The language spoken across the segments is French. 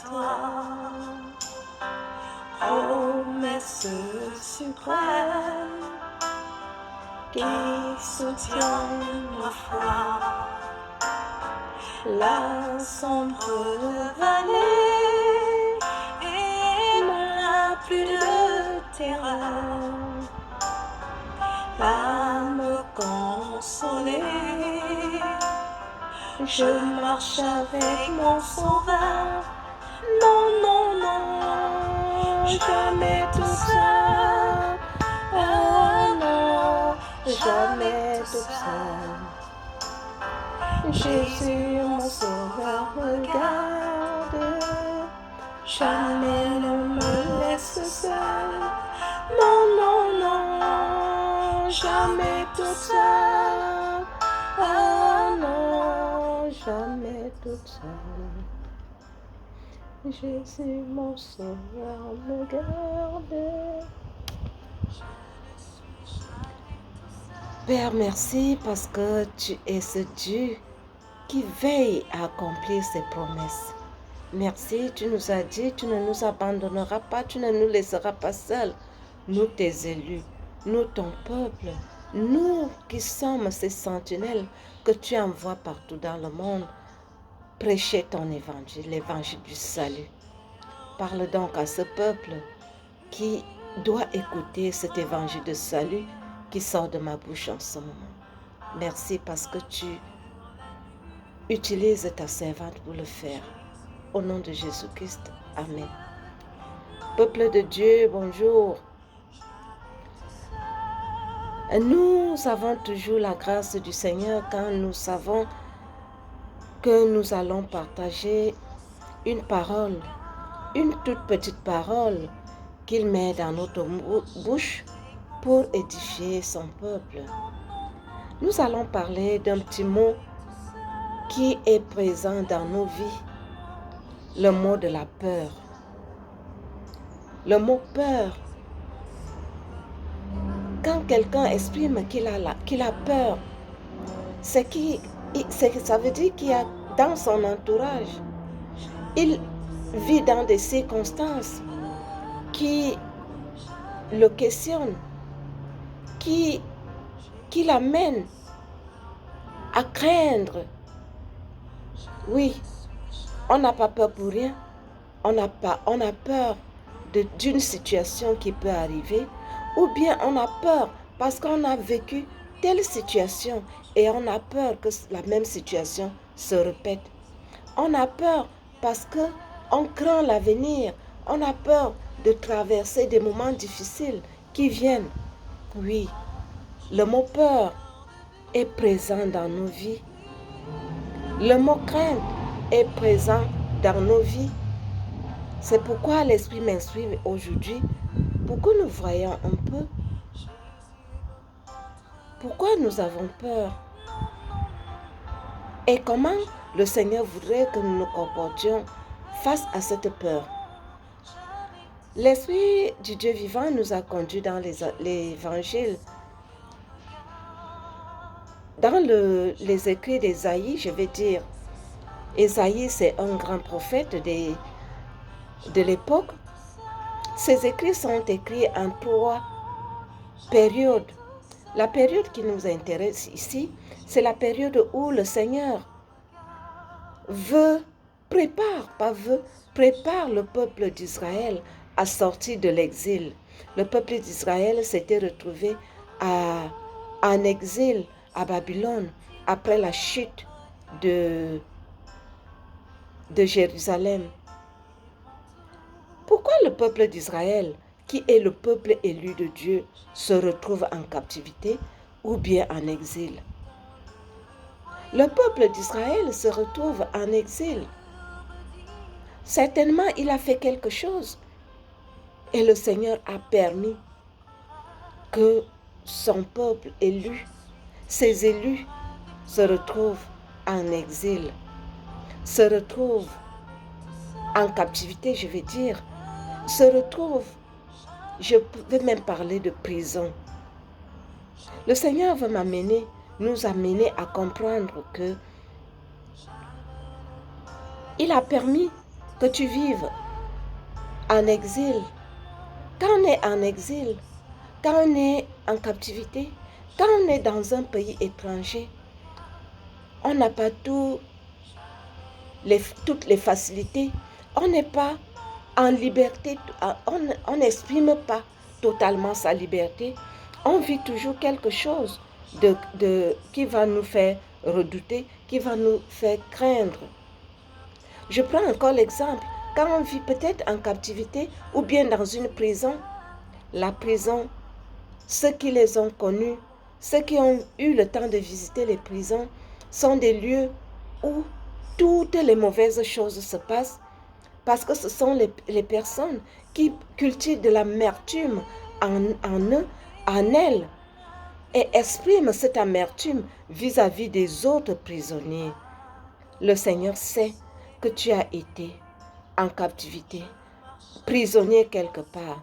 toi, promesse suprême qui soutient ma foi. La sombre vallée n'a plus de terreur à me consoler. Je marche avec mon sauveur. Non, non, non, jamais tout seul. Oh non, jamais tout seul. Jésus, mon sauveur, me garde. Jamais ne me laisse seul. Non, non, non, jamais tout seul. Oh non, jamais toute seule. Jésus, mon sauveur, me garde. Père, merci parce que tu es ce Dieu qui veille à accomplir ses promesses. Merci, tu nous as dit, tu ne nous abandonneras pas, tu ne nous laisseras pas seuls. Nous, tes élus, nous, ton peuple, nous qui sommes ces sentinelles que tu envoies partout dans le monde, prêcher ton évangile, l'évangile du salut. Parle donc à ce peuple qui doit écouter cet évangile de salut qui sort de ma bouche en ce moment. Merci parce que tu utilises ta servante pour le faire. Au nom de Jésus-Christ, Amen. Peuple de Dieu, bonjour. Nous avons toujours la grâce du Seigneur quand nous savons que nous allons partager une parole, une toute petite parole qu'il met dans notre bouche pour édifier son peuple. Nous allons parler d'un petit mot qui est présent dans nos vies, le mot de la peur. Le mot peur, quand quelqu'un exprime qu'il a peur, ça veut dire qu'il y a dans son entourage, il vit dans des circonstances qui le questionnent, qui l'amènent à craindre. Oui, on n'a pas peur pour rien. On a peur d'une situation qui peut arriver, ou bien on a peur parce qu'on a vécu telle situation et on a peur que la même situation se répète. On a peur parce qu'on craint l'avenir. On a peur de traverser des moments difficiles qui viennent. Oui, le mot peur est présent dans nos vies. Le mot crainte est présent dans nos vies. C'est pourquoi l'Esprit m'instruit aujourd'hui pour que nous voyons un peu pourquoi nous avons peur et comment le Seigneur voudrait que nous nous comportions face à cette peur. L'Esprit du Dieu vivant nous a conduits dans l'Évangile. Dans les écrits d'Ésaïe, je vais dire, Ésaïe c'est un grand prophète de l'époque. Ces écrits sont écrits en 3 périodes. La période qui nous intéresse ici, c'est la période où le Seigneur prépare le peuple d'Israël à sortir de l'exil. Le peuple d'Israël s'était retrouvé en exil à Babylone après la chute de Jérusalem. Pourquoi le peuple d'Israël, qui est le peuple élu de Dieu, se retrouve en captivité ou bien en exil? Le peuple d'Israël se retrouve en exil. Certainement, il a fait quelque chose. Et le Seigneur a permis que son peuple élu, ses élus, se retrouvent en exil, se retrouvent en captivité, je vais dire, se retrouvent, je vais même parler de prison. Le Seigneur veut nous amener à comprendre que il a permis que tu vives en exil. Quand on est en exil, quand on est en captivité, quand on est dans un pays étranger, on n'a pas toutes les facilités. On n'est pas en liberté, on n'exprime pas totalement sa liberté. On vit toujours quelque chose qui va nous faire redouter, qui va nous faire craindre. Je prends encore l'exemple, quand on vit peut-être en captivité ou bien dans une prison, la prison, ceux qui les ont connus, ceux qui ont eu le temps de visiter les prisons, sont des lieux où toutes les mauvaises choses se passent parce que ce sont les personnes qui cultivent de l'amertume en eux, en elles, et expriment cette amertume vis-à-vis des autres prisonniers. Le Seigneur sait que tu as été en captivité, prisonnier quelque part.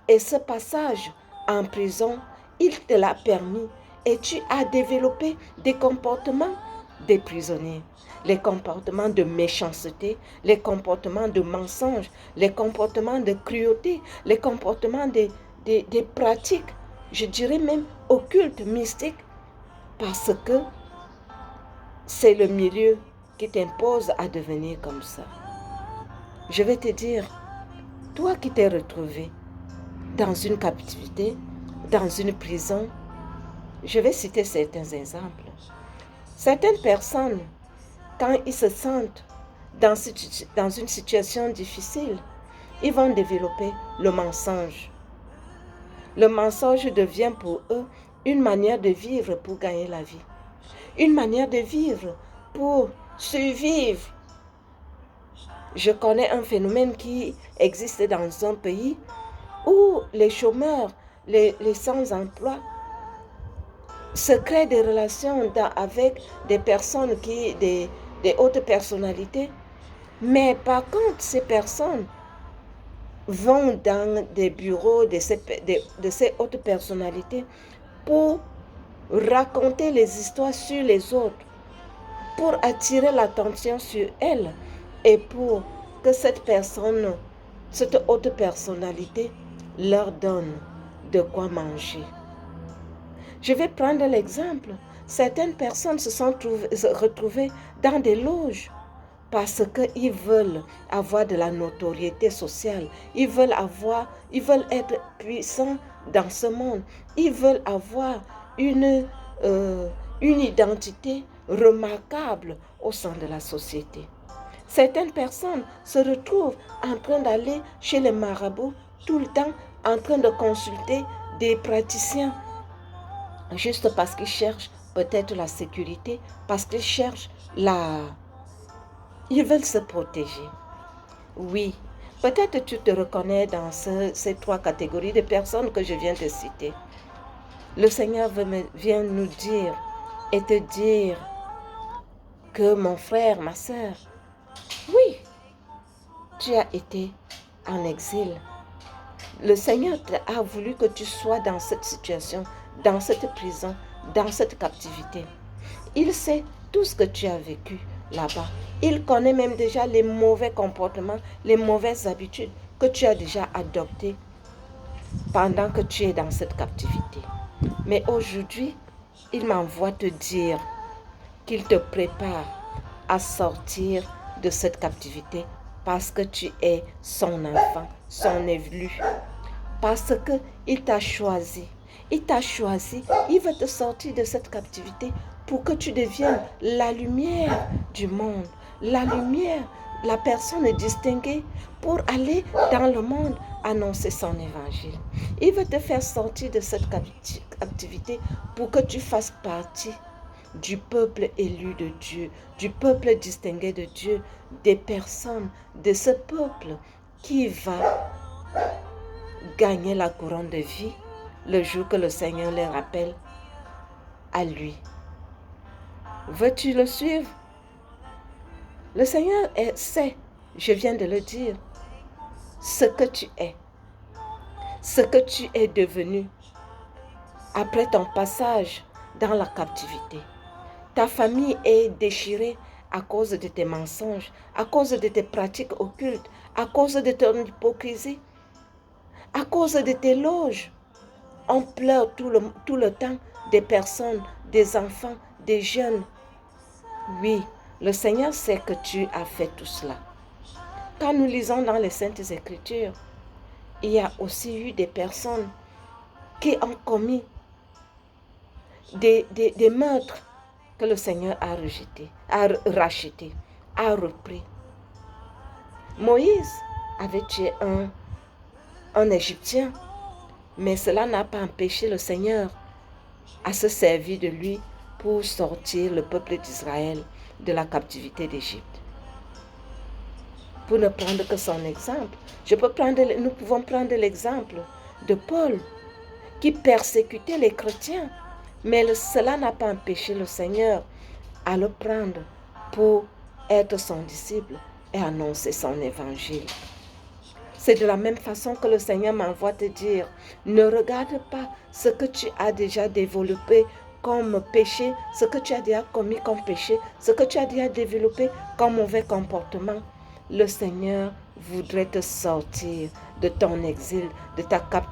Et ce passage en prison, il te l'a permis et tu as développé des comportements des prisonniers. Les comportements de méchanceté, les comportements de mensonge, les comportements de cruauté, les comportements des pratiques, je dirais même occultes, mystiques, parce que c'est le milieu qui t'impose à devenir comme ça. Je vais te dire, toi qui t'es retrouvé dans une captivité, dans une prison, je vais citer certains exemples. Certaines personnes, quand ils se sentent dans une situation difficile, ils vont développer le mensonge. Le mensonge devient pour eux une manière de vivre pour gagner la vie. Une manière de vivre pour survivre. Je connais un phénomène qui existe dans un pays où les chômeurs, les sans-emploi, se créent des relations avec des personnes des hautes personnalités. Mais par contre, ces personnes vont dans des bureaux de ces hautes personnalités pour raconter les histoires sur les autres, pour attirer l'attention sur elles et pour que cette haute personnalité leur donne de quoi manger. Je vais prendre l'exemple. Certaines personnes se sont retrouvées dans des loges parce qu'ils veulent avoir de la notoriété sociale. Ils veulent être puissants dans ce monde. Ils veulent avoir une identité remarquable au sein de la société. Certaines personnes se retrouvent en train d'aller chez les marabouts tout le temps, en train de consulter des praticiens, juste parce qu'ils cherchent peut-être la sécurité, parce qu'ils cherchent Ils veulent se protéger. Oui, peut-être tu te reconnais dans ces trois catégories de personnes que je viens de citer. Le Seigneur vient nous dire et te dire que mon frère, ma sœur, oui, tu as été en exil. Le Seigneur a voulu que tu sois dans cette situation, dans cette prison, dans cette captivité. Il sait tout ce que tu as vécu là-bas. Il connaît même déjà les mauvais comportements, les mauvaises habitudes que tu as déjà adoptées pendant que tu es dans cette captivité. Mais aujourd'hui, il m'envoie te dire qu'il te prépare à sortir de cette captivité parce que tu es son enfant, son élu. Parce qu'il t'a choisi. Il t'a choisi. Il veut te sortir de cette captivité pour que tu deviennes la lumière du monde. La lumière, la personne distinguée pour aller dans le monde annoncer son évangile. Il veut te faire sortir de cette captivité pour que tu fasses partie du peuple élu de Dieu, du peuple distingué de Dieu, des personnes de ce peuple qui va gagner la couronne de vie le jour que le Seigneur les rappelle à lui. Veux-tu le suivre? Le Seigneur sait, je viens de le dire, ce que tu es devenu après ton passage dans la captivité. Ta famille est déchirée à cause de tes mensonges, à cause de tes pratiques occultes, à cause de ton hypocrisie, à cause de tes loges. On pleure tout le temps des personnes, des enfants, des jeunes. Oui, le Seigneur sait que tu as fait tout cela. Quand nous lisons dans les Saintes Écritures, il y a aussi eu des personnes qui ont commis des meurtres que le Seigneur a rejetés, a rachetés, a repris. Moïse avait tué un Égyptien, mais cela n'a pas empêché le Seigneur à se servir de lui pour sortir le peuple d'Israël de la captivité d'Égypte. Pour ne prendre que son exemple, nous pouvons prendre l'exemple de Paul qui persécutait les chrétiens, mais cela n'a pas empêché le Seigneur à le prendre pour être son disciple et annoncer son évangile. C'est de la même façon que le Seigneur m'envoie te dire, ne regarde pas ce que tu as déjà développé comme péché, ce que tu as déjà commis comme péché, ce que tu as déjà développé comme mauvais comportement. Le Seigneur voudrait te sortir de ton exil, de ta captivité